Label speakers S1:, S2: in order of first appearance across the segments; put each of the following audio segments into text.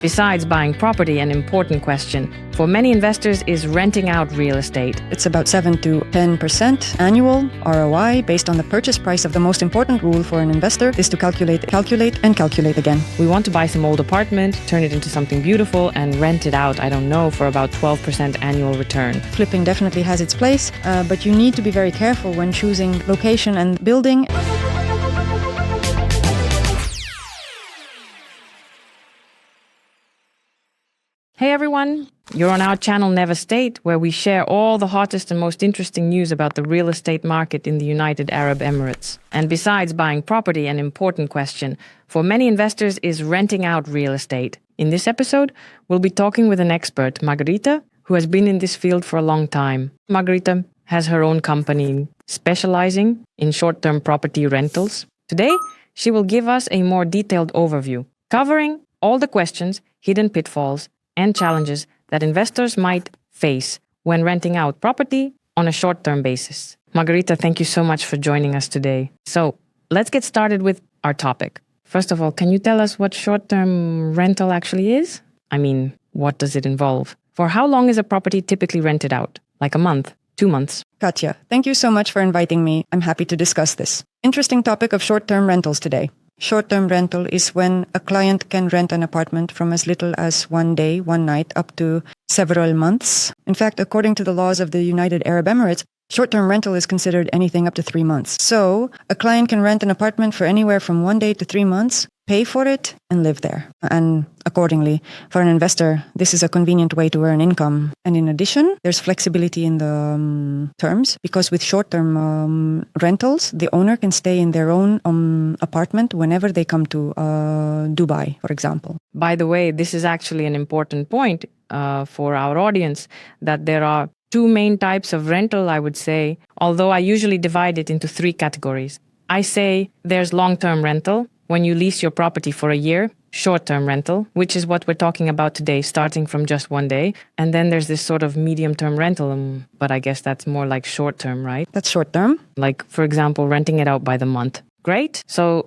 S1: Besides buying property, an important question for many investors is renting out real estate.
S2: It's about 7 to 10% annual ROI based on the purchase price. Of the most important rule for an investor is to calculate again.
S1: We want to buy some old apartment, turn it into something beautiful, and rent it out, for about 12% annual return.
S2: Flipping definitely has its place, but you need to be very careful when choosing location and building.
S1: Hey everyone, you're on our channel Nevestate, where we share all the hottest and most interesting news about the real estate market in the United Arab Emirates. And besides buying property, an important question for many investors is renting out real estate. In this episode, we'll be talking with an expert, Margarita, who has been in this field for a long time. Margarita has her own company specializing in short-term property rentals. Today, she will give us a more detailed overview, covering all the questions, hidden pitfalls, and challenges that investors might face when renting out property on a short-term basis. Margarita, thank you so much for joining us today. So let's get started with our topic. First of all, can you tell us what short-term rental actually is? What does it involve? For how long is a property typically rented out? Like a month, 2 months?
S2: Katja, thank you so much for inviting me. I'm happy to discuss this interesting topic of short-term rentals today. Short-term rental is when a client can rent an apartment from as little as 1 day, 1 night, up to several months. In fact, according to the laws of the United Arab Emirates, short-term rental is considered anything up to 3 months. So a client can rent an apartment for anywhere from 1 day to 3 months, pay for it, and live there. And accordingly, for an investor, this is a convenient way to earn income. And in addition, there's flexibility in the terms, because with short-term rentals, the owner can stay in their own apartment whenever they come to Dubai, for example.
S1: By the way, this is actually an important point for our audience, that there are 2 main types of rental, I would say, although I usually divide it into 3 categories. I say there's long-term rental, when you lease your property for a year, short-term rental, which is what we're talking about today, starting from just 1 day. And then there's this sort of medium-term rental, but I guess that's more like short-term, right?
S2: That's short-term.
S1: Like, for example, renting it out by the month. Great. So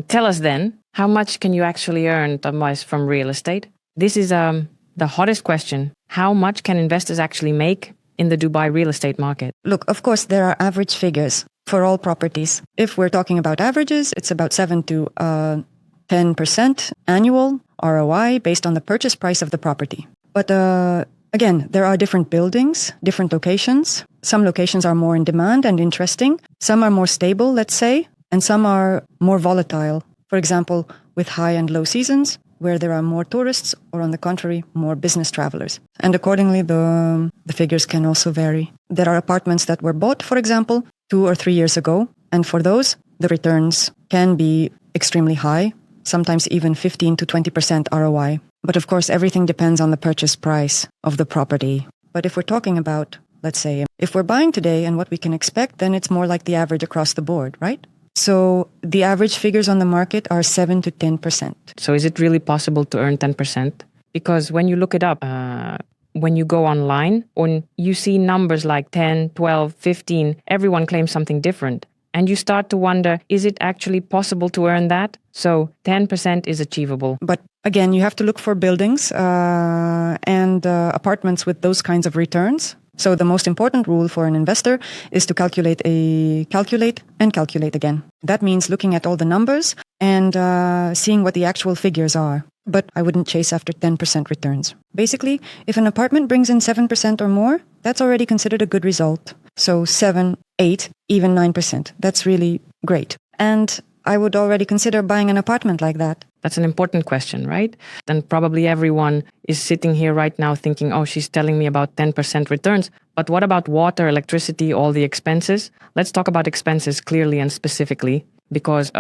S1: tell us then, how much can you actually earn from real estate? This is the hottest question. How much can investors actually make in the Dubai real estate market?
S2: Look, of course, there are average figures for all properties. If we're talking about averages, it's about 7 to 10% annual ROI based on the purchase price of the property. But again, there are different buildings, different locations. Some locations are more in demand and interesting. Some are more stable, let's say, and some are more volatile. For example, with high and low seasons, where there are more tourists, or on the contrary, more business travelers. And accordingly, the figures can also vary. There are apartments that were bought, for example, 2 or 3 years ago, and for those, the returns can be extremely high, sometimes even 15 to 20% ROI. But of course, everything depends on the purchase price of the property. But if we're talking about, let's say, if we're buying today and what we can expect, then it's more like the average across the board, right? So the average figures on the market are 7 to 10%.
S1: So is it really possible to earn 10%? Because when you look it up, when you go online, when you see numbers like 10, 12, 15, everyone claims something different. And you start to wonder, is it actually possible to earn that? So 10% is achievable.
S2: But again, you have to look for buildings and apartments with those kinds of returns. So the most important rule for an investor is to calculate again. That means looking at all the numbers and seeing what the actual figures are. But I wouldn't chase after 10% returns. Basically, if an apartment brings in 7% or more, that's already considered a good result. So 7, 8, even 9%. That's really great. And I would already consider buying an apartment like that.
S1: That's an important question, right? And probably everyone is sitting here right now thinking, oh, she's telling me about 10% returns. But what about water, electricity, all the expenses? Let's talk about expenses clearly and specifically, because,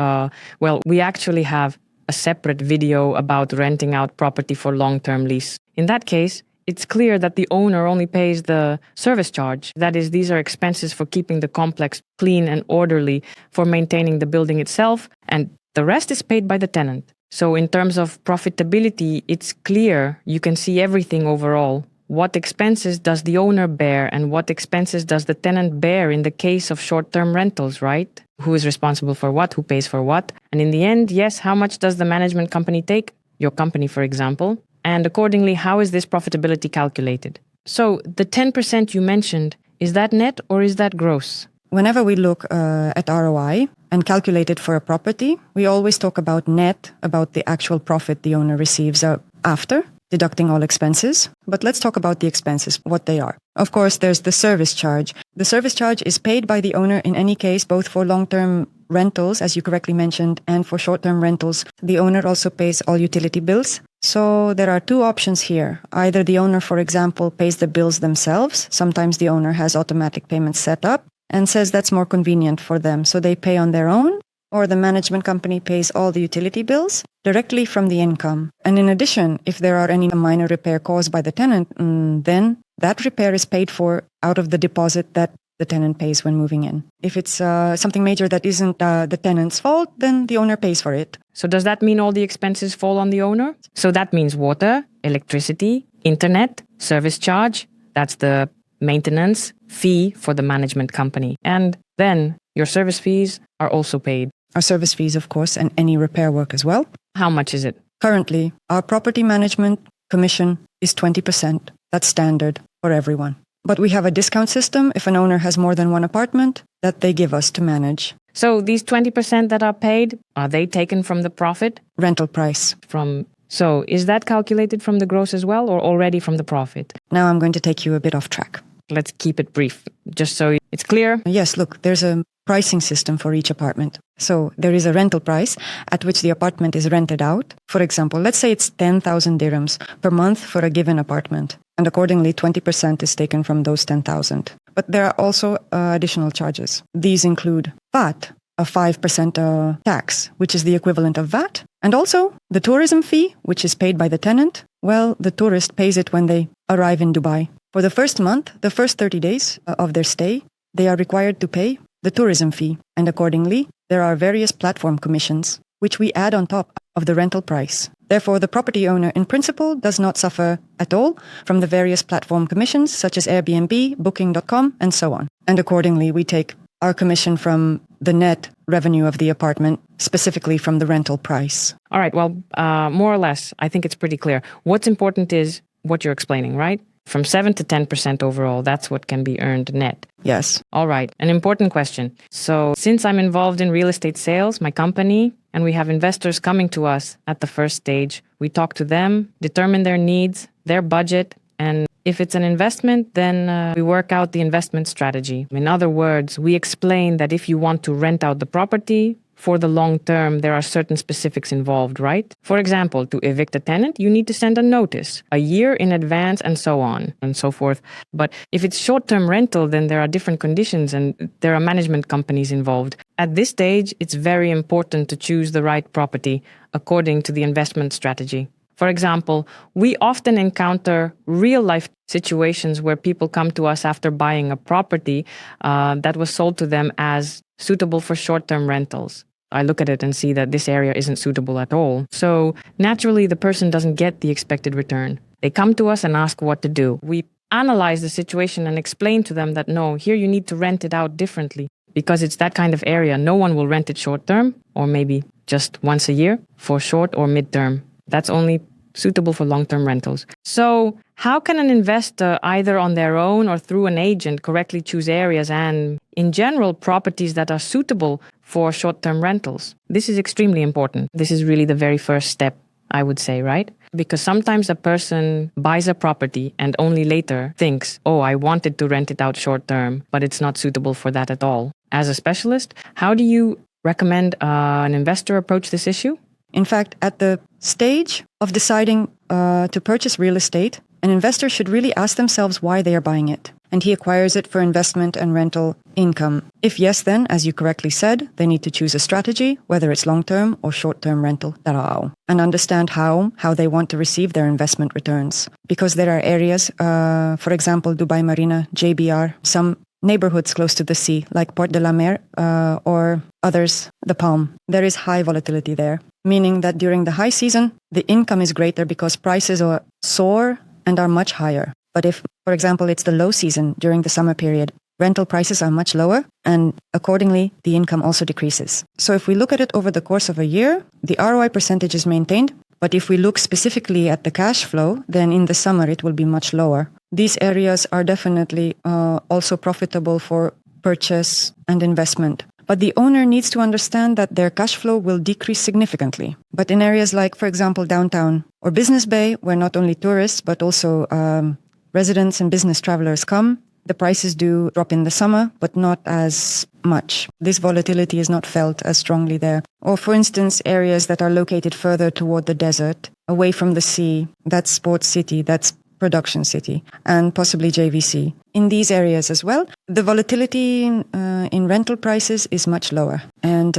S1: we actually have a separate video about renting out property for long-term lease. In that case, it's clear that the owner only pays the service charge. That is, these are expenses for keeping the complex clean and orderly, for maintaining the building itself, and the rest is paid by the tenant. So in terms of profitability, it's clear, you can see everything overall. What expenses does the owner bear and what expenses does the tenant bear in the case of short-term rentals, right? Who is responsible for what, who pays for what? And in the end, yes, how much does the management company take? Your company, for example. And accordingly, how is this profitability calculated? So the 10% you mentioned, is that net or is that gross?
S2: Whenever we look at ROI and calculate it for a property, we always talk about net, about the actual profit the owner receives after deducting all expenses. But let's talk about the expenses, what they are. Of course, there's the service charge. The service charge is paid by the owner in any case, both for long-term rentals, as you correctly mentioned, and for short-term rentals. The owner also pays all utility bills. So there are two options here. Either the owner, for example, pays the bills themselves. Sometimes the owner has automatic payments set up and says that's more convenient for them, so they pay on their own. Or the management company pays all the utility bills directly from the income. And in addition, if there are any minor repair caused by the tenant, then that repair is paid for out of the deposit that the tenant pays when moving in. If it's something major that isn't the tenant's fault, then the owner pays for it.
S1: So does that mean all the expenses fall on the owner? So that means water, electricity, internet, service charge. That's the maintenance fee for the management company. And then your service fees are also paid.
S2: Our service fees, of course, and any repair work as well.
S1: How much is it?
S2: Currently, our property management commission is 20%. That's standard for everyone. But we have a discount system if an owner has more than one apartment that they give us to manage.
S1: So these 20% that are paid, are they taken from the profit?
S2: Rental price.
S1: So is that calculated from the gross as well or already from the profit?
S2: Now I'm going to take you a bit off track.
S1: Let's keep it brief, just so it's clear.
S2: Yes, look, there's a pricing system for each apartment. So there is a rental price at which the apartment is rented out. For example, let's say it's 10,000 dirhams per month for a given apartment. And accordingly, 20% is taken from those 10,000. But there are also additional charges. These include VAT, a 5% tax, which is the equivalent of VAT. And also the tourism fee, which is paid by the tenant. Well, the tourist pays it when they arrive in Dubai. For the first month, the first 30 days of their stay, they are required to pay the tourism fee. And accordingly, there are various platform commissions, which we add on top of the rental price. Therefore, the property owner in principle does not suffer at all from the various platform commissions, such as Airbnb, Booking.com, and so on. And accordingly, we take our commission from the net revenue of the apartment, specifically from the rental price.
S1: All right, well, more or less, I think it's pretty clear. What's important is what you're explaining, right? From 7 to 10% overall, that's what can be earned net.
S2: Yes.
S1: All right, an important question. So since I'm involved in real estate sales, my company, and we have investors coming to us at the first stage, we talk to them, determine their needs, their budget, and if it's an investment, then we work out the investment strategy. In other words, we explain that if you want to rent out the property for the long term, there are certain specifics involved, right? For example, to evict a tenant, you need to send a notice a year in advance and so on and so forth. But if it's short-term rental, then there are different conditions and there are management companies involved. At this stage, it's very important to choose the right property according to the investment strategy. For example, we often encounter real-life situations where people come to us after buying a property that was sold to them as suitable for short-term rentals. I look at it and see that this area isn't suitable at all. So naturally, the person doesn't get the expected return. They come to us and ask what to do. We analyze the situation and explain to them that no, here you need to rent it out differently because it's that kind of area. No one will rent it short-term or maybe just once a year for short or mid-term. That's only suitable for long-term rentals. So how can an investor, either on their own or through an agent, correctly choose areas and, in general, properties that are suitable for short-term rentals? This is extremely important. This is really the very first step, I would say, right? Because sometimes a person buys a property and only later thinks, oh, I wanted to rent it out short-term, but it's not suitable for that at all. As a specialist, how do you recommend an investor approach this issue?
S2: In fact, at the stage of deciding to purchase real estate, an investor should really ask themselves why they are buying it. And he acquires it for investment and rental income. If yes, then, as you correctly said, they need to choose a strategy, whether it's long-term or short-term rental, and understand how they want to receive their investment returns. Because there are areas, for example, Dubai Marina, JBR, some neighborhoods close to the sea, like Port de la Mer or others, the Palm. There is high volatility there, meaning that during the high season, the income is greater because prices soar and are much higher. But if, for example, it's the low season during the summer period, rental prices are much lower and accordingly, the income also decreases. So if we look at it over the course of a year, the ROI percentage is maintained But if we look specifically at the cash flow, then in the summer it will be much lower. These areas are definitely also profitable for purchase and investment. But the owner needs to understand that their cash flow will decrease significantly. But in areas like, for example, downtown or Business Bay, where not only tourists but also residents and business travelers come, the prices do drop in the summer, but not as much. This volatility is not felt as strongly there. Or for instance, areas that are located further toward the desert, away from the sea, that's Sports City, that's Production City, and possibly JVC. In these areas as well, the volatility in rental prices is much lower. And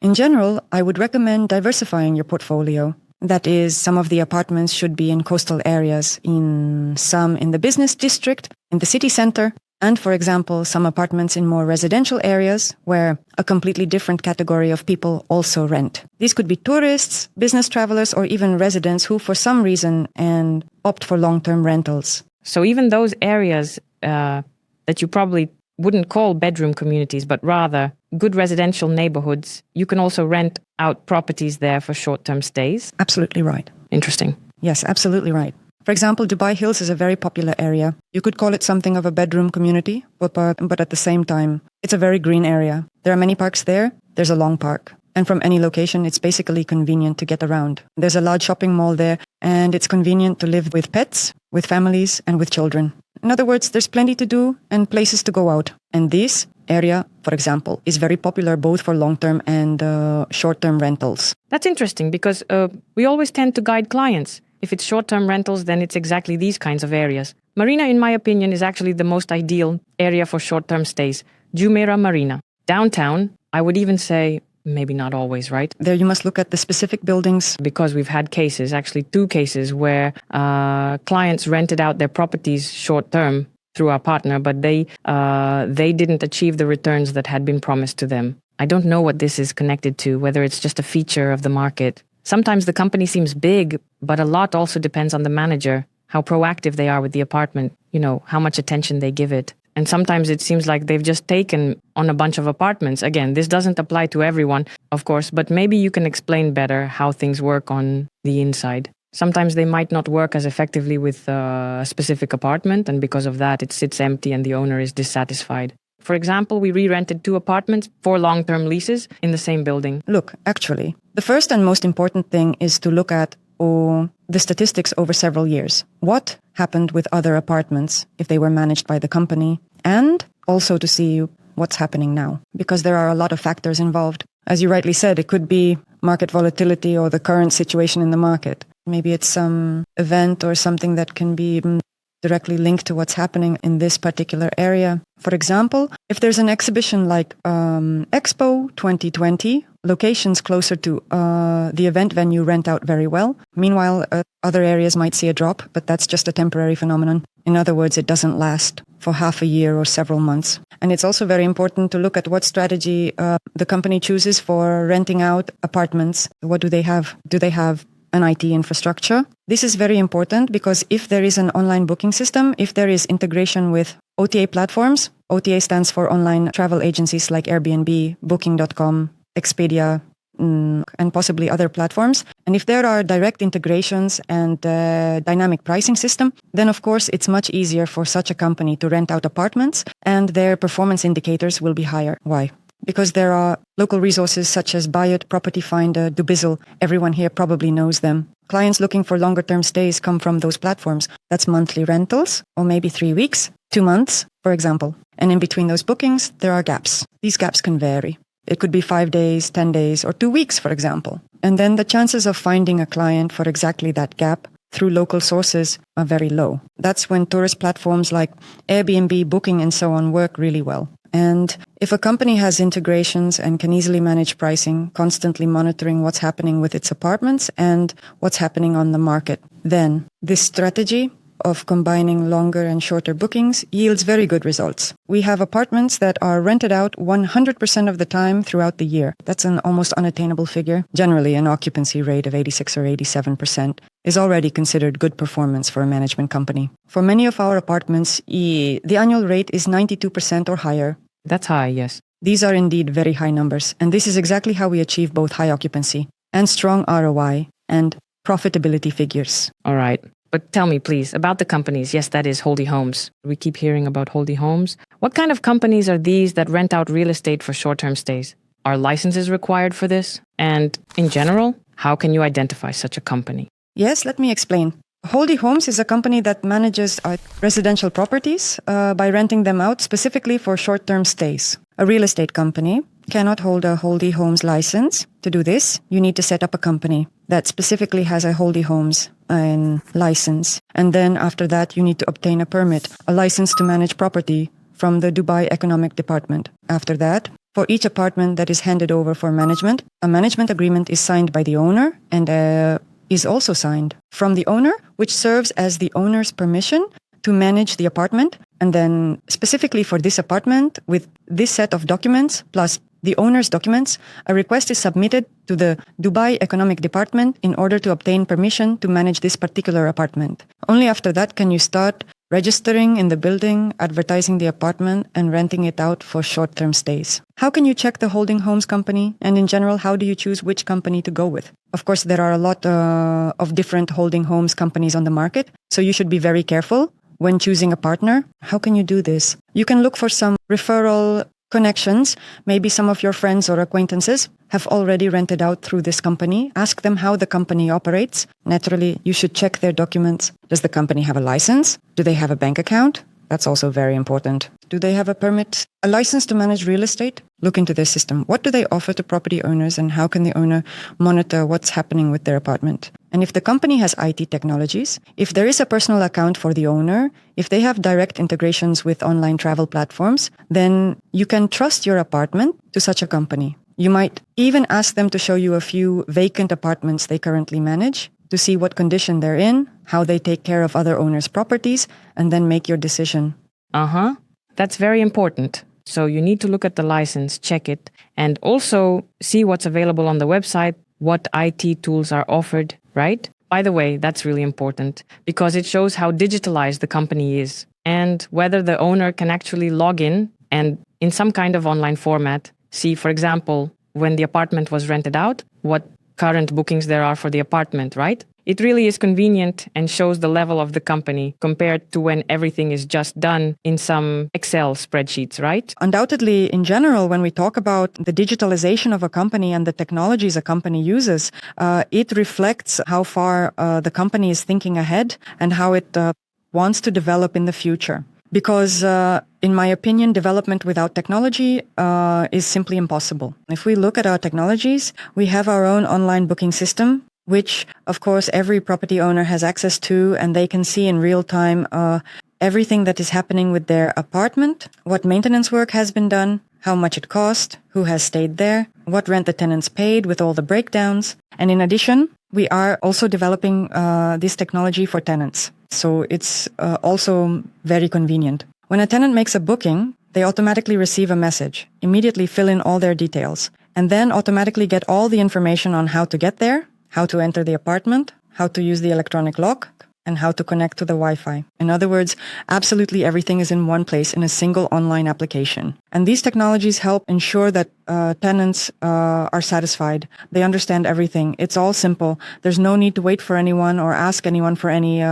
S2: in general, I would recommend diversifying your portfolio. That is, some of the apartments should be in coastal areas, some in the business district, in the city center, and for example, some apartments in more residential areas where a completely different category of people also rent. These could be tourists, business travelers, or even residents who for some reason opt for long-term rentals.
S1: So even those areas that you probably wouldn't call bedroom communities, but rather good residential neighborhoods, you can also rent out properties there for short-term stays?
S2: Absolutely right.
S1: Interesting.
S2: Yes, absolutely right. For example, Dubai Hills is a very popular area. You could call it something of a bedroom community, but at the same time, it's a very green area. There are many parks there. There's a long park. And from any location, it's basically convenient to get around. There's a large shopping mall there, and it's convenient to live with pets, with families, and with children. In other words, there's plenty to do and places to go out. And this area, for example, is very popular both for long-term and short-term rentals.
S1: That's interesting because we always tend to guide clients. If it's short-term rentals, then it's exactly these kinds of areas. Marina, in my opinion, is actually the most ideal area for short-term stays. Jumeirah Marina. Downtown, I would even say, maybe not always, right?
S2: There you must look at the specific buildings.
S1: Because we've had cases, actually 2 cases, where clients rented out their properties short-term through our partner, but they didn't achieve the returns that had been promised to them. I don't know what this is connected to, whether it's just a feature of the market. Sometimes the company seems big, but a lot also depends on the manager, how proactive they are with the apartment, how much attention they give it. And sometimes it seems like they've just taken on a bunch of apartments. Again, this doesn't apply to everyone, of course, but maybe you can explain better how things work on the inside. Sometimes they might not work as effectively with a specific apartment, and because of that, it sits empty and the owner is dissatisfied. For example, we re-rented 2 apartments for long-term leases in the same building.
S2: Look, actually, the first and most important thing is to look at the statistics over several years. What happened with other apartments if they were managed by the company, and also to see what's happening now, because there are a lot of factors involved. As you rightly said, it could be market volatility or the current situation in the market. Maybe it's some event or something that can be directly linked to what's happening in this particular area. For example, if there's an exhibition like Expo 2020, locations closer to the event venue rent out very well. Meanwhile, other areas might see a drop, but that's just a temporary phenomenon. In other words, it doesn't last for half a year or several months. And it's also very important to look at what strategy the company chooses for renting out apartments. What do they have? Do they have an IT infrastructure? This is very important because if there is an online booking system, if there is integration with OTA platforms, OTA stands for online travel agencies like Airbnb, Booking.com, Expedia, and possibly other platforms. And if there are direct integrations and dynamic pricing system, then of course it's much easier for such a company to rent out apartments and their performance indicators will be higher. Why? Because there are local resources such as Buyit, Property Finder, Dubizzle. Everyone here probably knows them. Clients looking for longer term stays come from those platforms. That's monthly rentals, or maybe 3 weeks, 2 months, for example. And in between those bookings, there are gaps. These gaps can vary. It could be 5 days, 10 days, or 2 weeks, for example. And then the chances of finding a client for exactly that gap through local sources are very low. That's when tourist platforms like Airbnb, Booking, and so on work really well. And if a company has integrations and can easily manage pricing, constantly monitoring what's happening with its apartments and what's happening on the market, then this strategy of combining longer and shorter bookings yields very good results. We have apartments that are rented out 100% of the time throughout the year. That's an almost unattainable figure. Generally, an occupancy rate of 86 or 87% is already considered good performance for a management company. For many of our apartments, the annual rate is 92% or higher.
S1: That's high, yes.
S2: These are indeed very high numbers, and this is exactly how we achieve both high occupancy and strong ROI and profitability figures.
S1: All right. But tell me, please, about the companies. Yes, that is Holdy Homes. We keep hearing about Holdy Homes. What kind of companies are these that rent out real estate for short-term stays? Are licenses required for this? And in general, how can you identify such a company?
S2: Yes, let me explain. Holdy Homes is a company that manages residential properties by renting them out specifically for short-term stays. A real estate company cannot hold a Holdy Homes license. To do this, you need to set up a company that specifically has a Holdy Homes license. And then after that, you need to obtain a permit, a license to manage property from the Dubai Economic Department. After that, for each apartment that is handed over for management, a management agreement is signed by the owner and is also signed from the owner, which serves as the owner's permission to manage the apartment. And then specifically for this apartment, with this set of documents plus the owner's documents, a request is submitted to the Dubai Economic Department in order to obtain permission to manage this particular apartment. Only after that can you start registering in the building, advertising the apartment, and renting it out for short-term stays. How can you check the Holdy Homes company? And in general, how do you choose which company to go with? Of course, there are a lot of different Holdy Homes companies on the market, so you should be very careful when choosing a partner. How can you do this? You can look for some referral connections. Maybe some of your friends or acquaintances have already rented out through this company. Ask them how the company operates. Naturally, you should check their documents. Does the company have a license? Do they have a bank account? That's also very important. Do they have a permit? A license to manage real estate? Look into their system. What do they offer to property owners and how can the owner monitor what's happening with their apartment? And if the company has IT technologies, if there is a personal account for the owner, if they have direct integrations with online travel platforms, then you can trust your apartment to such a company. You might even ask them to show you a few vacant apartments they currently manage to see what condition they're in, how they take care of other owners' properties, and then make your decision.
S1: That's very important. So you need to look at the license, check it, and also see what's available on the website, what IT tools are offered, right? By the way, that's really important because it shows how digitalized the company is and whether the owner can actually log in and in some kind of online format, see, for example, when the apartment was rented out, what current bookings there are for the apartment, right? It really is convenient and shows the level of the company compared to when everything is just done in some Excel spreadsheets, right?
S2: Undoubtedly, in general, when we talk about the digitalization of a company and the technologies a company uses, it reflects how far the company is thinking ahead and how it wants to develop in the future. Because, in my opinion, development without technology is simply impossible. If we look at our technologies, we have our own online booking system, which, of course, every property owner has access to, and they can see in real time everything that is happening with their apartment, what maintenance work has been done, how much it cost, who has stayed there, what rent the tenants paid with all the breakdowns. And in addition, we are also developing this technology for tenants. So it's also very convenient. When a tenant makes a booking, they automatically receive a message, immediately fill in all their details, and then automatically get all the information on how to get there, how to enter the apartment, how to use the electronic lock, and how to connect to the Wi-Fi. In other words, absolutely everything is in one place in a single online application. And these technologies help ensure that tenants are satisfied. They understand everything. It's all simple. There's no need to wait for anyone or ask anyone for any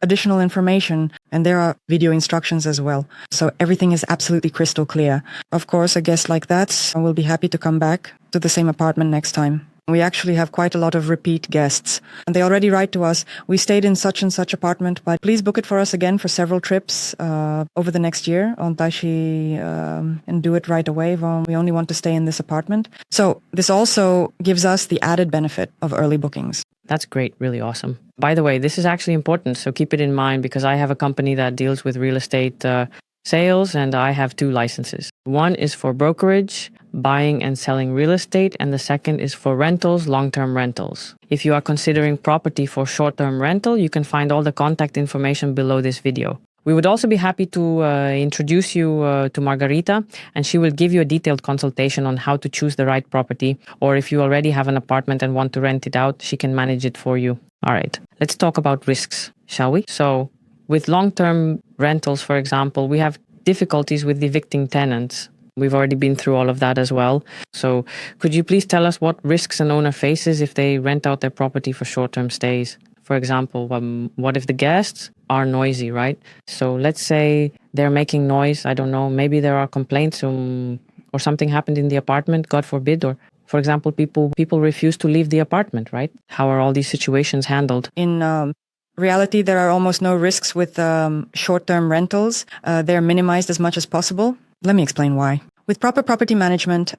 S2: additional information. And there are video instructions as well. So everything is absolutely crystal clear. Of course, a guest like that will be happy to come back to the same apartment next time. We actually have quite a lot of repeat guests. And they already write to us, we stayed in such and such apartment, but please book it for us again for several trips over the next year. And do it right away. We only want to stay in this apartment. So this also gives us the added benefit of early bookings.
S1: That's great. Really awesome. By the way, this is actually important. So keep it in mind because I have a company that deals with real estate sales and I have 2 licenses. One is for brokerage, buying and selling real estate, and the second is for rentals, long-term rentals. If you are considering property for short-term rental, you can find all the contact information below this video. We would also be happy to introduce you to Margarita, and she will give you a detailed consultation on how to choose the right property, or if you already have an apartment and want to rent it out, she can manage it for you. All right, let's talk about risks, shall we? So with long-term rentals, for example, we have difficulties with evicting tenants. We've already been through all of that as well. So could you please tell us what risks an owner faces if they rent out their property for short-term stays? For example, what if the guests are noisy, right? So let's say they're making noise. I don't know. Maybe there are complaints or something happened in the apartment, God forbid. Or, for example, people refuse to leave the apartment, right? How are all these situations handled?
S2: In reality, there are almost no risks with short-term rentals. They're minimized as much as possible. Let me explain why. With proper property management,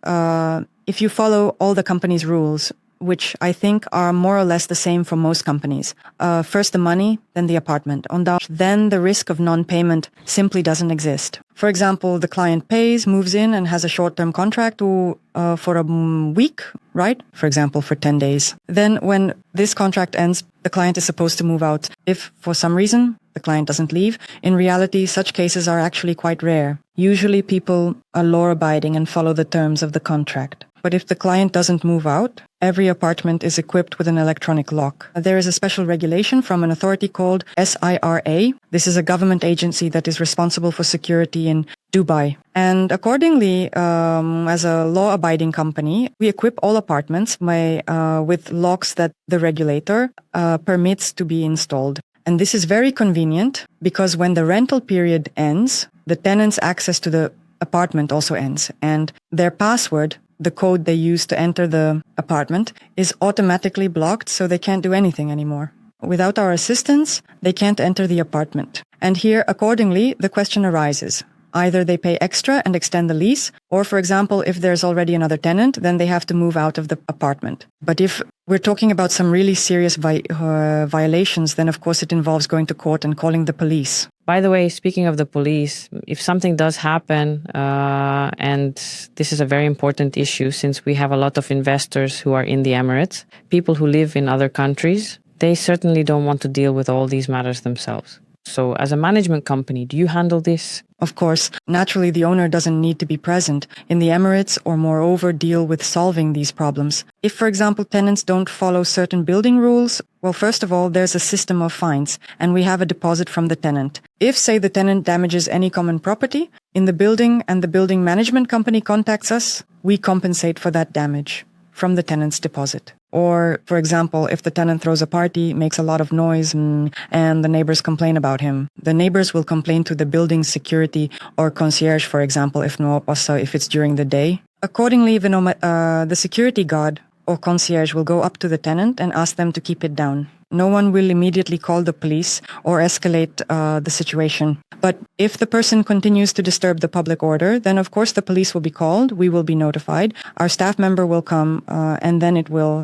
S2: if you follow all the company's rules, which I think are more or less the same for most companies. First the money, then the apartment. Then the risk of non-payment simply doesn't exist. For example, the client pays, moves in, and has a short-term contract for a week, right? For example, for 10 days. Then when this contract ends, the client is supposed to move out. If for some reason the client doesn't leave, in reality, such cases are actually quite rare. Usually people are law-abiding and follow the terms of the contract. But if the client doesn't move out, every apartment is equipped with an electronic lock. There is a special regulation from an authority called SIRA. This is a government agency that is responsible for security in Dubai. And accordingly, as a law-abiding company, we equip all apartments with locks that the regulator permits to be installed. And this is very convenient because when the rental period ends, the tenant's access to the apartment also ends. And their password, the code they use to enter the apartment, is automatically blocked, so they can't do anything anymore. Without our assistance, they can't enter the apartment. And here, accordingly, the question arises. Either they pay extra and extend the lease, or, for example, if there's already another tenant, then they have to move out of the apartment. But if we're talking about some really serious violations, then of course it involves going to court and calling the police.
S1: By the way, speaking of the police, if something does happen, and this is a very important issue since we have a lot of investors who are in the Emirates, people who live in other countries, they certainly don't want to deal with all these matters themselves. So as a management company, do you handle this?
S2: Of course, naturally the owner doesn't need to be present in the Emirates or moreover deal with solving these problems. If, for example, tenants don't follow certain building rules, well, first of all, there's a system of fines and we have a deposit from the tenant. If, say, the tenant damages any common property in the building and the building management company contacts us, we compensate for that damage from the tenant's deposit. Or, for example, if the tenant throws a party, makes a lot of noise, and the neighbors complain about him, the neighbors will complain to the building security or concierge, for example, if it's during the day. Accordingly, the security guard or concierge will go up to the tenant and ask them to keep it down. No one will immediately call the police or escalate the situation. But if the person continues to disturb the public order, then of course the police will be called, we will be notified, our staff member will come, and then it will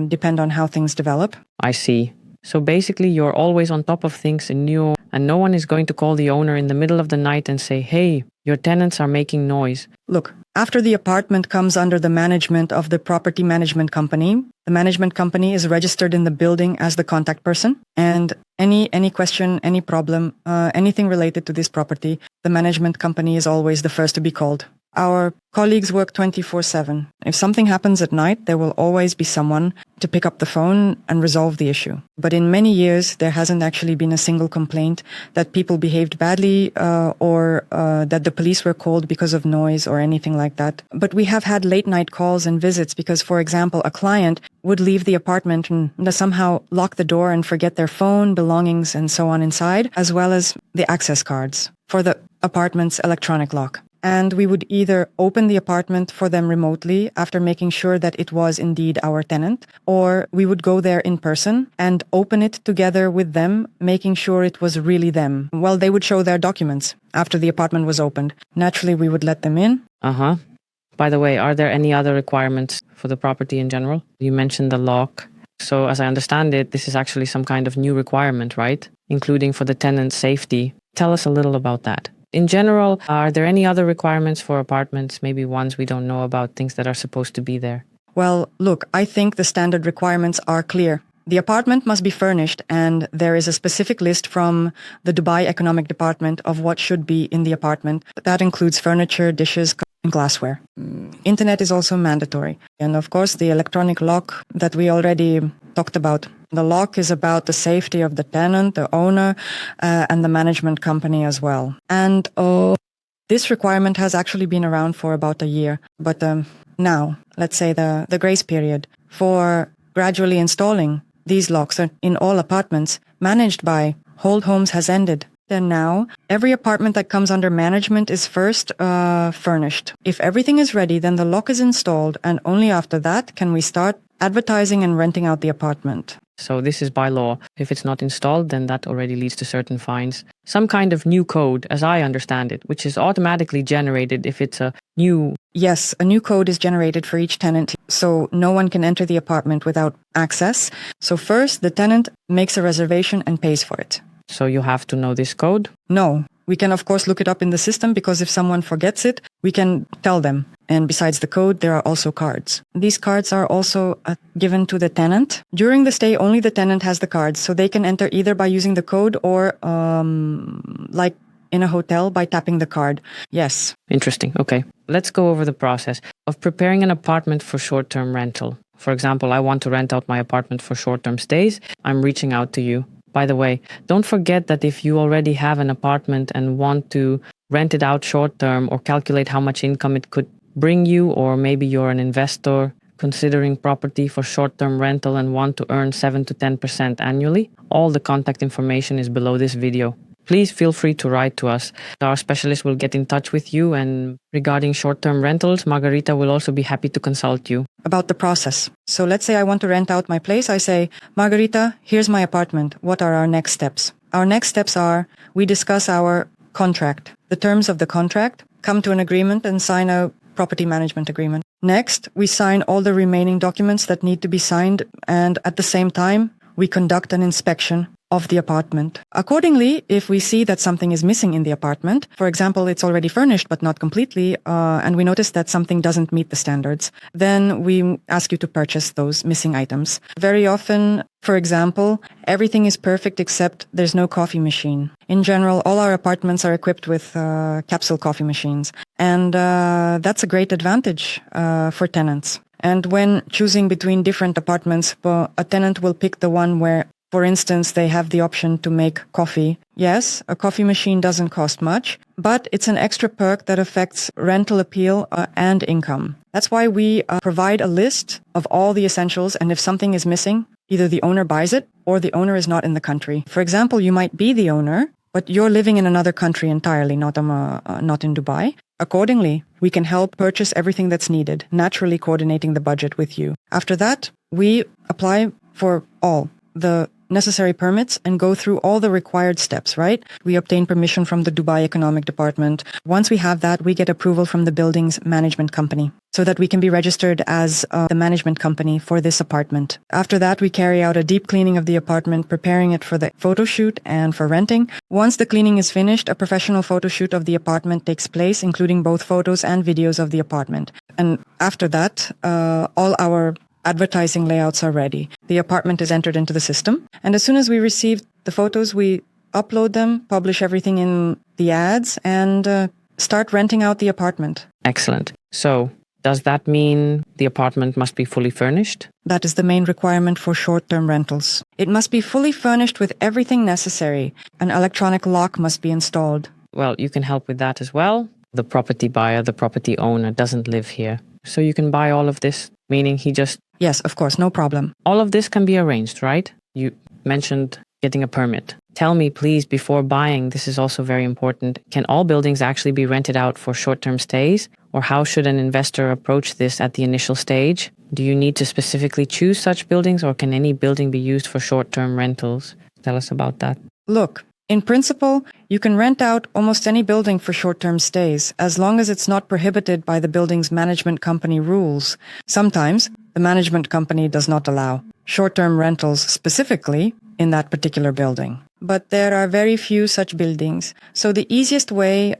S2: depend on how things develop.
S1: I see. So basically you're always on top of things and no one is going to call the owner in the middle of the night and say, hey, your tenants are making noise.
S2: Look, after the apartment comes under the management of the property management company, the management company is registered in the building as the contact person. And any question, any problem, anything related to this property, the management company is always the first to be called. Our colleagues work 24/7. If something happens at night, there will always be someone to pick up the phone and resolve the issue. But in many years, there hasn't actually been a single complaint that people behaved badly or that the police were called because of noise or anything like that. But we have had late night calls and visits because, for example, a client would leave the apartment and somehow lock the door and forget their phone, belongings, and so on inside, as well as the access cards for the apartment's electronic lock. And we would either open the apartment for them remotely after making sure that it was indeed our tenant, or we would go there in person and open it together with them, making sure it was really them. Well, they would show their documents after the apartment was opened. Naturally, we would let them in.
S1: Uh-huh. By the way, are there any other requirements for the property in general? You mentioned the lock. So as I understand it, this is actually some kind of new requirement, right? Including for the tenant's safety. Tell us a little about that. In general, are there any other requirements for apartments, maybe ones we don't know about, things that are supposed to be there?
S2: Well, look, I think the standard requirements are clear. The apartment must be furnished, and there is a specific list from the Dubai Economic Department of what should be in the apartment. That includes furniture, dishes, and glassware. Internet is also mandatory. And of course, the electronic lock that we already talked about. The lock is about the safety of the tenant, the owner, and the management company as well. And This requirement has actually been around for about a year. But now, let's say the grace period for gradually installing these locks in all apartments managed by Hold Homes has ended. Then now, every apartment that comes under management is first furnished. If everything is ready, then the lock is installed, and only after that can we start advertising and renting out the apartment.
S1: So this is by law. If it's not installed, then that already leads to certain fines. Some kind of new code, as I understand it, which is automatically generated if it's a new...
S2: Yes, a new code is generated for each tenant, so no one can enter the apartment without access. So first, the tenant makes a reservation and pays for it.
S1: So you have to know this code?
S2: No. We can, of course, look it up in the system because if someone forgets it, we can tell them. And besides the code, there are also cards. These cards are also given to the tenant. During the stay, only the tenant has the cards, so they can enter either by using the code or, like in a hotel, by tapping the card. Yes.
S1: Interesting. Okay. Let's go over the process of preparing an apartment for short-term rental. For example, I want to rent out my apartment for short-term stays. I'm reaching out to you. By the way, don't forget that if you already have an apartment and want to rent it out short-term or calculate how much income it could bring you, or maybe you're an investor considering property for short-term rental and want to earn 7 to 10% annually, all the contact information is below this video. Please feel free to write to us. Our specialist will get in touch with you, and regarding short-term rentals, Margarita will also be happy to consult you.
S2: About the process. So let's say I want to rent out my place. I say, Margarita, here's my apartment. What are our next steps? Our next steps are we discuss our contract, the terms of the contract, come to an agreement and sign a property management agreement. Next, we sign all the remaining documents that need to be signed, and at the same time, we conduct an inspection of the apartment. Accordingly, if we see that something is missing in the apartment, for example, it's already furnished but not completely, and we notice that something doesn't meet the standards, then we ask you to purchase those missing items. Very often, for example, everything is perfect except there's no coffee machine. In general, all our apartments are equipped with capsule coffee machines, and that's a great advantage for tenants. And when choosing between different apartments, a tenant will pick the one where, for instance, they have the option to make coffee. Yes, a coffee machine doesn't cost much, but it's an extra perk that affects rental appeal and income. That's why we provide a list of all the essentials, and if something is missing, either the owner buys it or the owner is not in the country. For example, you might be the owner, but you're living in another country entirely, not in Dubai. Accordingly, we can help purchase everything that's needed, naturally coordinating the budget with you. After that, we apply for all the necessary permits and go through all the required steps, right? We obtain permission from the Dubai Economic Department. Once we have that, we get approval from the building's management company so that we can be registered as the management company for this apartment. After that, we carry out a deep cleaning of the apartment, preparing it for the photo shoot and for renting. Once the cleaning is finished, a professional photo shoot of the apartment takes place, including both photos and videos of the apartment. And after that, all our advertising layouts are ready. The apartment is entered into the system. And as soon as we receive the photos, we upload them, publish everything in the ads, and start renting out the apartment.
S1: Excellent. So, does that mean the apartment must be fully furnished?
S2: That is the main requirement for short-term rentals. It must be fully furnished with everything necessary. An electronic lock must be installed.
S1: Well, you can help with that as well. The property buyer, the property owner doesn't live here. So you can buy all of this, meaning he just...
S2: Yes, of course, no problem.
S1: All of this can be arranged, right? You mentioned getting a permit. Tell me, please, before buying, this is also very important, can all buildings actually be rented out for short-term stays? Or how should an investor approach this at the initial stage? Do you need to specifically choose such buildings, or can any building be used for short-term rentals? Tell us about that.
S2: Look, in principle, you can rent out almost any building for short-term stays, as long as it's not prohibited by the building's management company rules. Sometimes, the management company does not allow short-term rentals specifically in that particular building. But there are very few such buildings. So the easiest way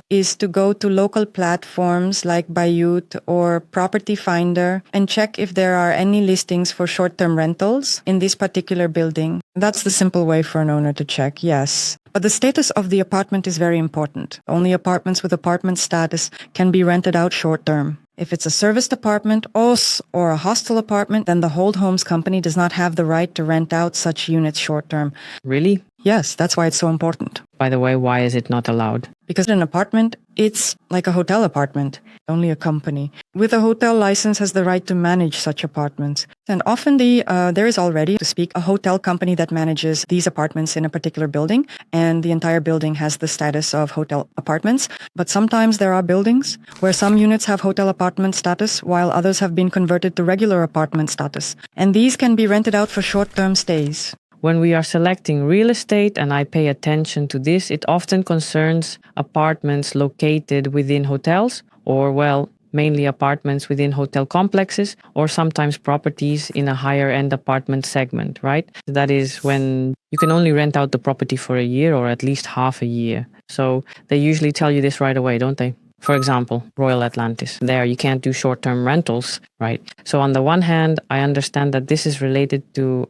S2: is to go to local platforms like Bayut or Property Finder and check if there are any listings for short-term rentals in this particular building. That's the simple way for an owner to check, yes. But the status of the apartment is very important. Only apartments with apartment status can be rented out short-term. If it's a serviced apartment or a hostel apartment, then the Hold Homes company does not have the right to rent out such units short-term.
S1: Really?
S2: Yes, that's why it's so important.
S1: By the way, why is it not allowed?
S2: Because an apartment It's like a hotel apartment, only a company. With a hotel license has the right to manage such apartments. And often there is already, to speak, a hotel company that manages these apartments in a particular building, and the entire building has the status of hotel apartments. But sometimes there are buildings where some units have hotel apartment status while others have been converted to regular apartment status. And these can be rented out for short-term stays.
S1: When we are selecting real estate, and I pay attention to this, it often concerns apartments located within hotels, or, well, mainly apartments within hotel complexes, or sometimes properties in a higher-end apartment segment, right? That is when you can only rent out the property for a year or at least half a year. So they usually tell you this right away, don't they? For example, Royal Atlantis. There, you can't do short-term rentals, right? So on the one hand, I understand that this is related to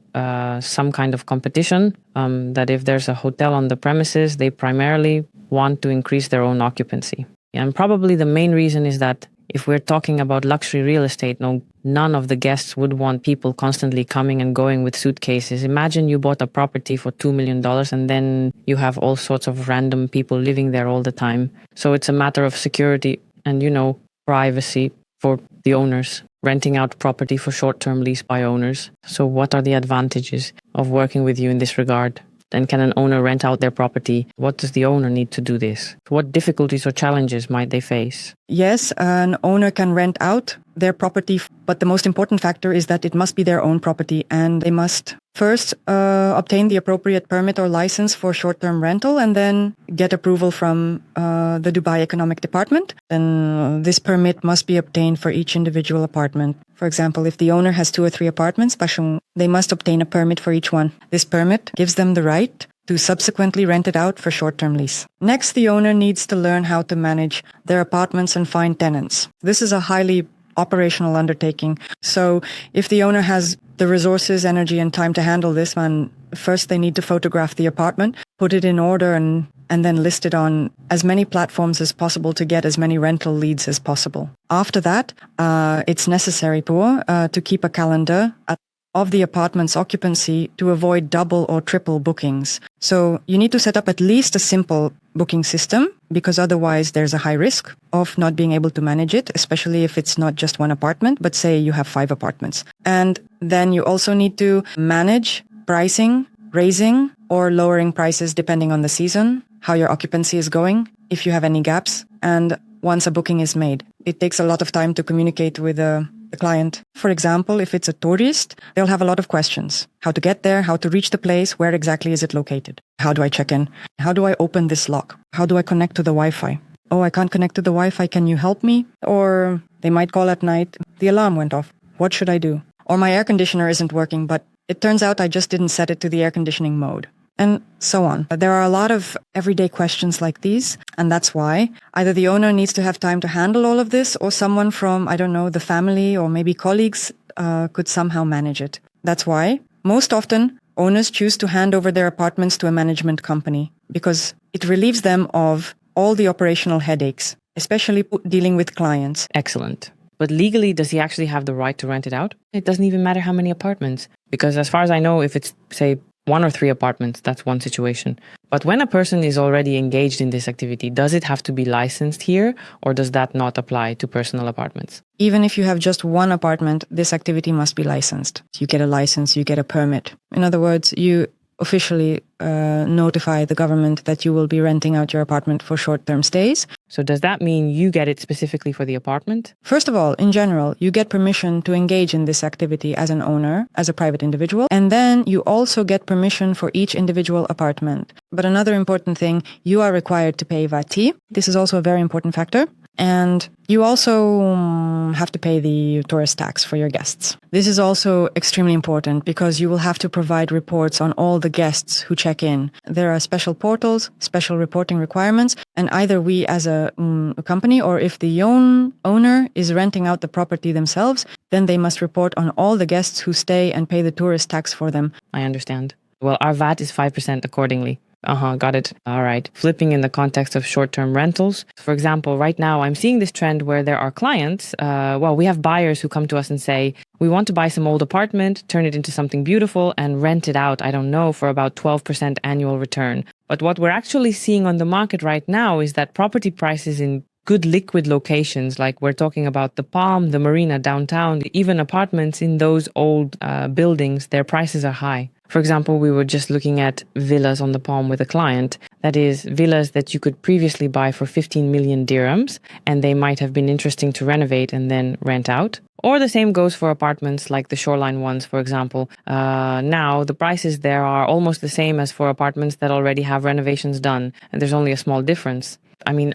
S1: some kind of competition, that if there's a hotel on the premises, they primarily want to increase their own occupancy. And probably the main reason is that if we're talking about luxury real estate, none of the guests would want people constantly coming and going with suitcases. Imagine you bought a property for $2 million and then you have all sorts of random people living there all the time. So it's a matter of security and, privacy for the owners, renting out property for short-term lease by owners. So what are the advantages of working with you in this regard? And can an owner rent out their property? What does the owner need to do this? What difficulties or challenges might they face?
S2: Yes, an owner can rent out their property, but the most important factor is that it must be their own property, and they must first obtain the appropriate permit or license for short-term rental and then get approval from the Dubai Economic Department. Then this permit must be obtained for each individual apartment. For example, if the owner has 2 or 3 apartments, they must obtain a permit for each one. This permit gives them the right to subsequently rent it out for short-term lease. Next, the owner needs to learn how to manage their apartments and find tenants. This is a highly operational undertaking. So if the owner has the resources, energy, and time to handle this, first they need to photograph the apartment, put it in order, and then list it on as many platforms as possible to get as many rental leads as possible. After that, it's necessary to keep a calendar of the apartment's occupancy to avoid double or triple bookings. So you need to set up at least a simple booking system, because otherwise there's a high risk of not being able to manage it, especially if it's not just one apartment, but say you have 5 apartments. And then you also need to manage pricing, raising or lowering prices depending on the season, how your occupancy is going, if you have any gaps, and once a booking is made. It takes a lot of time to communicate with the client. For example, if it's a tourist, they'll have a lot of questions. How to get there, how to reach the place, where exactly is it located? How do I check in? How do I open this lock? How do I connect to the Wi-Fi? Oh, I can't connect to the Wi-Fi, can you help me? Or they might call at night, the alarm went off. What should I do? Or my air conditioner isn't working, but it turns out I just didn't set it to the air conditioning mode. And so on. There are a lot of everyday questions like these, and that's why either the owner needs to have time to handle all of this, or someone from, the family or maybe colleagues could somehow manage it. That's why most often owners choose to hand over their apartments to a management company, because it relieves them of all the operational headaches, especially dealing with clients.
S1: Excellent. But legally, does he actually have the right to rent it out? It doesn't even matter how many apartments. Because as far as I know, if it's, say, 1 or 3 apartments, that's one situation. But when a person is already engaged in this activity, does it have to be licensed here, or does that not apply to personal apartments?
S2: Even if you have just 1 apartment, this activity must be licensed. You get a license, you get a permit. In other words, you officially notify the government that you will be renting out your apartment for short-term stays.
S1: So does that mean you get it specifically for the apartment?
S2: First of all, in general, you get permission to engage in this activity as an owner, as a private individual, and then you also get permission for each individual apartment. But another important thing, you are required to pay VAT. This is also a very important factor. And you also have to pay the tourist tax for your guests. This is also extremely important because you will have to provide reports on all the guests who check in. There are special portals, special reporting requirements, and either we as a company, or if the owner is renting out the property themselves, then they must report on all the guests who stay and pay the tourist tax for them.
S1: I understand. Well, our VAT is 5% accordingly. Got it. All right. Flipping in the context of short-term rentals. For example, right now I'm seeing this trend where there are clients, we have buyers who come to us and say, we want to buy some old apartment, turn it into something beautiful and rent it out, for about 12% annual return. But what we're actually seeing on the market right now is that property prices in good liquid locations, like we're talking about the Palm, the Marina downtown, even apartments in those old buildings, their prices are high. For example, we were just looking at villas on the Palm with a client. That is, villas that you could previously buy for 15 million dirhams, and they might have been interesting to renovate and then rent out. Or the same goes for apartments like the shoreline ones, for example. Now, the prices there are almost the same as for apartments that already have renovations done, and there's only a small difference. I mean,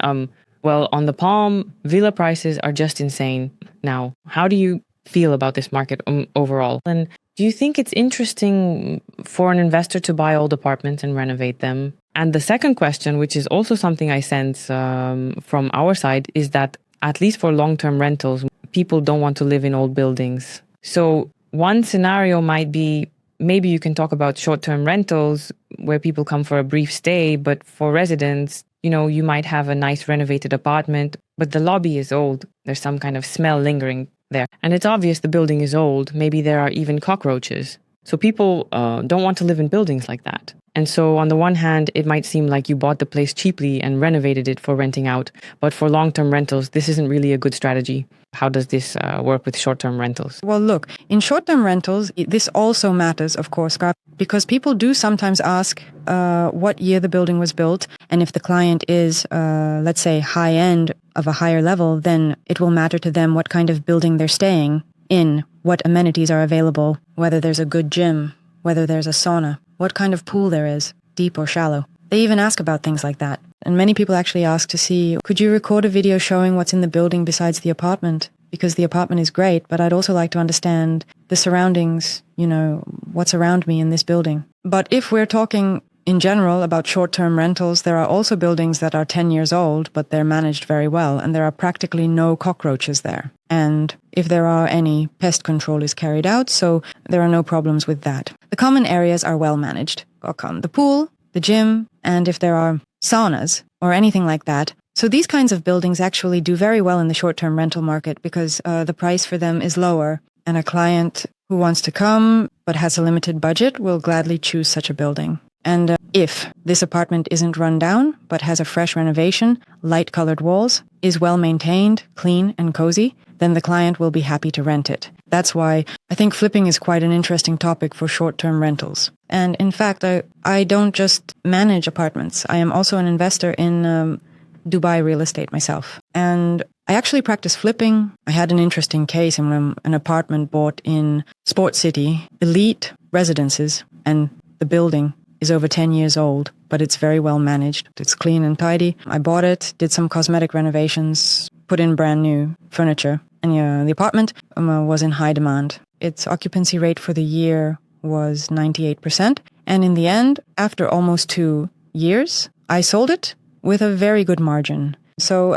S1: well, on the Palm, villa prices are just insane now. How do you feel about this market overall? And do you think it's interesting for an investor to buy old apartments and renovate them? And the second question, which is also something I sense from our side, is that at least for long-term rentals, people don't want to live in old buildings. So one scenario might be, maybe you can talk about short-term rentals where people come for a brief stay, but for residents, you might have a nice renovated apartment, but the lobby is old. There's some kind of smell lingering there. And it's obvious the building is old. Maybe there are even cockroaches. So people don't want to live in buildings like that. And so on the one hand, it might seem like you bought the place cheaply and renovated it for renting out. But for long-term rentals, this isn't really a good strategy. How does this work with short-term rentals?
S2: Well, look, in short-term rentals, this also matters, of course, because people do sometimes ask what year the building was built. And if the client is, let's say, high-end of a higher level, then it will matter to them what kind of building they're staying in, what amenities are available, whether there's a good gym, whether there's a sauna, what kind of pool there is, deep or shallow. They even ask about things like that. And many people actually ask to see, could you record a video showing what's in the building besides the apartment? Because the apartment is great, but I'd also like to understand the surroundings, what's around me in this building. But if we're talking in general about short-term rentals, there are also buildings that are 10 years old, but they're managed very well, and there are practically no cockroaches there. And if there are any, pest control is carried out, so there are no problems with that. The common areas are well managed. The pool, the gym, and if there are saunas or anything like that. So these kinds of buildings actually do very well in the short-term rental market because the price for them is lower, and a client who wants to come but has a limited budget will gladly choose such a building. And if this apartment isn't run down but has a fresh renovation, light-colored walls, is well maintained, clean and cozy, then the client will be happy to rent it. That's why I think flipping is quite an interesting topic for short-term rentals. And in fact, I don't just manage apartments. I am also an investor in Dubai real estate myself. And I actually practice flipping. I had an interesting case in an apartment bought in Sport City, elite residences, and the building is over 10 years old, but it's very well managed. It's clean and tidy. I bought it, did some cosmetic renovations, put in brand new furniture, and the apartment was in high demand. Its occupancy rate for the year was 98%. And in the end, after almost 2 years, I sold it with a very good margin. So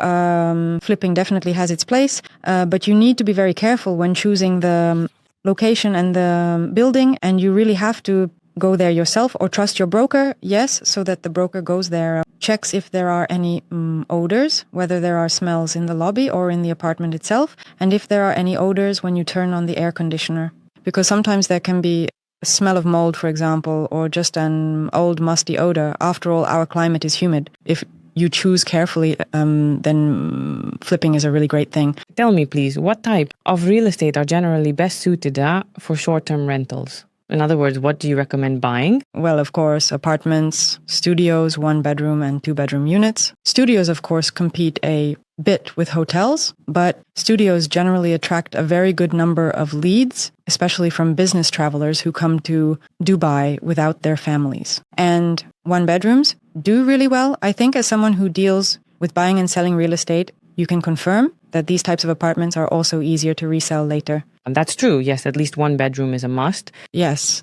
S2: flipping definitely has its place, but you need to be very careful when choosing the location and the building, and you really have to go there yourself or trust your broker, yes, so that the broker goes there, checks if there are any odors, whether there are smells in the lobby or in the apartment itself, and if there are any odors when you turn on the air conditioner. Because sometimes there can be a smell of mold, for example, or just an old musty odor. After all, our climate is humid. If you choose carefully, then flipping is a really great thing.
S1: Tell me, please, what type of real estate are generally best suited for short-term rentals? In other words, what do you recommend buying?
S2: Well, of course, apartments, studios, 1-bedroom and 2-bedroom units. Studios, of course, compete a bit with hotels, but studios generally attract a very good number of leads, especially from business travelers who come to Dubai without their families. And 1-bedrooms do really well. I think as someone who deals with buying and selling real estate, you can confirm that these types of apartments are also easier to resell later.
S1: And that's true. Yes, at least 1 bedroom is a must.
S2: Yes.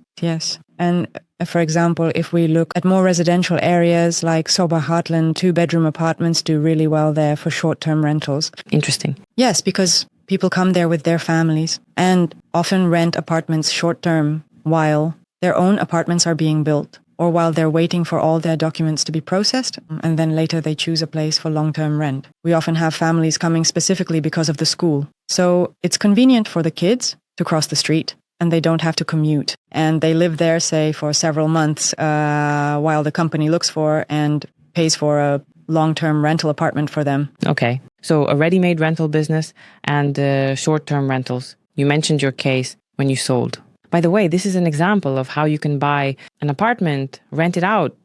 S2: And for example, if we look at more residential areas like Sobha Heartland, 2-bedroom apartments do really well there for short-term rentals.
S1: Interesting.
S2: Yes, because people come there with their families and often rent apartments short-term while their own apartments are being built, or while they're waiting for all their documents to be processed, and then later they choose a place for long-term rent. We often have families coming specifically because of the school. So it's convenient for the kids to cross the street and they don't have to commute. And they live there, say, for several months while the company looks for and pays for a long-term rental apartment for them.
S1: Okay. So a ready-made rental business and short-term rentals. You mentioned your case when you sold. By the way, this is an example of how you can buy an apartment, rent it out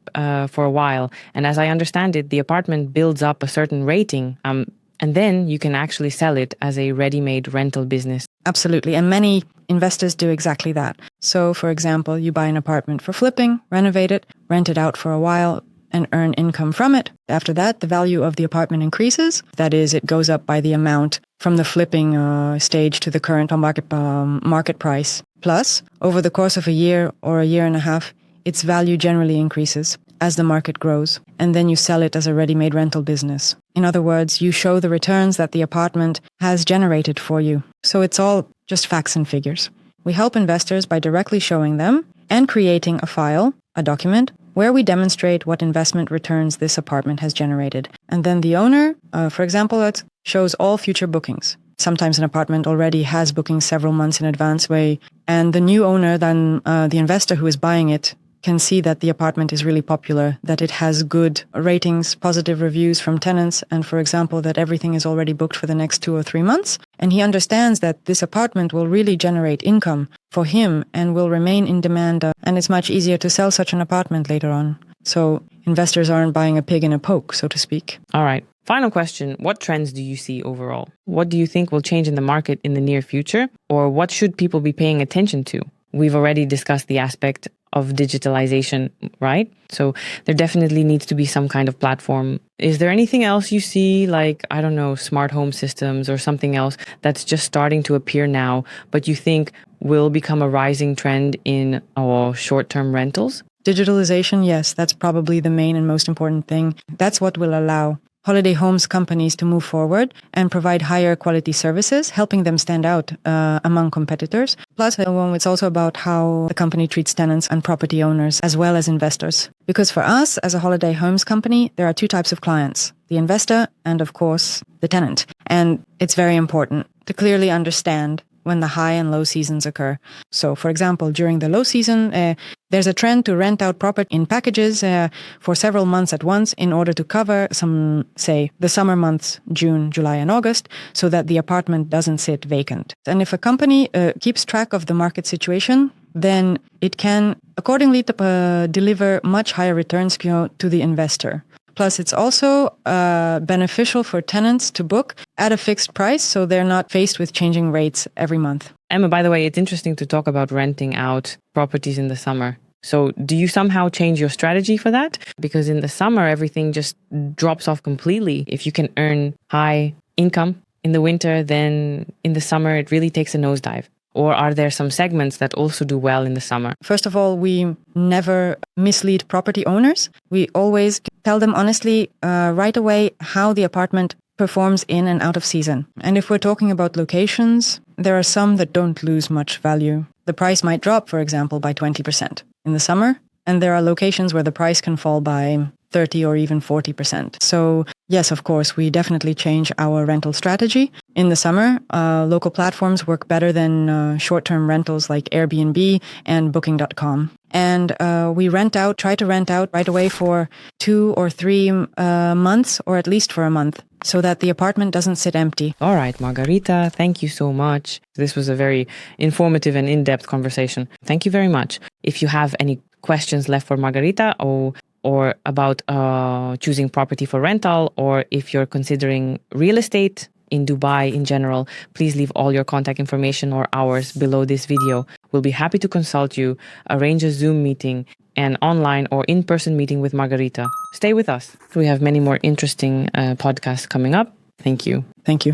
S1: for a while. And as I understand it, the apartment builds up a certain rating. And then you can actually sell it as a ready-made rental business.
S2: Absolutely. And many investors do exactly that. So, for example, you buy an apartment for flipping, renovate it, rent it out for a while, and earn income from it. After that, the value of the apartment increases. That is, it goes up by the amount from the flipping stage to the current market price. Plus, over the course of a year or a year and a half, its value generally increases as the market grows, and then you sell it as a ready-made rental business. In other words, you show the returns that the apartment has generated for you. So it's all just facts and figures. We help investors by directly showing them and creating a file, a document, where we demonstrate what investment returns this apartment has generated. And then the owner, for example, it shows all future bookings. Sometimes an apartment already has bookings several months in advance, and the new owner, then the investor who is buying it, can see that the apartment is really popular, that it has good ratings, positive reviews from tenants, and for example, that everything is already booked for the next 2 or 3 months. And he understands that this apartment will really generate income for him and will remain in demand, and it's much easier to sell such an apartment later on. So investors aren't buying a pig in a poke, so to speak.
S1: All right. Final question. What trends do you see overall? What do you think will change in the market in the near future? Or what should people be paying attention to? We've already discussed the aspect of digitalization, right? So there definitely needs to be some kind of platform. Is there anything else you see, like, I don't know, smart home systems or something else that's just starting to appear now, but you think will become a rising trend in our short-term rentals?
S2: Digitalization, yes, that's probably the main and most important thing. That's what will allow holiday homes companies to move forward and provide higher quality services, helping them stand out among competitors. Plus, it's also about how the company treats tenants and property owners as well as investors. Because for us, as a holiday homes company, there are 2 types of clients, the investor and, of course, the tenant. And it's very important to clearly understand when the high and low seasons occur. So, for example, during the low season, there's a trend to rent out property in packages for several months at once in order to cover the summer months, June, July, and August, so that the apartment doesn't sit vacant. And if a company keeps track of the market situation, then it can accordingly deliver much higher returns to the investor. Plus, it's also beneficial for tenants to book at a fixed price, so they're not faced with changing rates every month.
S1: Emma, by the way, it's interesting to talk about renting out properties in the summer. So do you somehow change your strategy for that? Because in the summer, everything just drops off completely. If you can earn high income in the winter, then in the summer, it really takes a nosedive. Or are there some segments that also do well in the summer?
S2: First of all, we never mislead property owners. We always tell them honestly right away how the apartment performs in and out of season. And if we're talking about locations, there are some that don't lose much value. The price might drop, for example, by 20% in the summer. And there are locations where the price can fall by 30 or even 40%. So yes, of course, we definitely change our rental strategy. In the summer, local platforms work better than short-term rentals like Airbnb and Booking.com. And we try to rent out right away for 2 or 3 months, or at least for a month, so that the apartment doesn't sit empty.
S1: All right, Margarita, thank you so much. This was a very informative and in-depth conversation. Thank you very much. If you have any questions left for Margarita or about choosing property for rental, or if you're considering real estate in Dubai in general, please leave all your contact information or ours below this video. We'll be happy to consult you, arrange a Zoom meeting, an online or in-person meeting with Margarita. Stay with us. We have many more interesting podcasts coming up. Thank you.
S2: Thank you.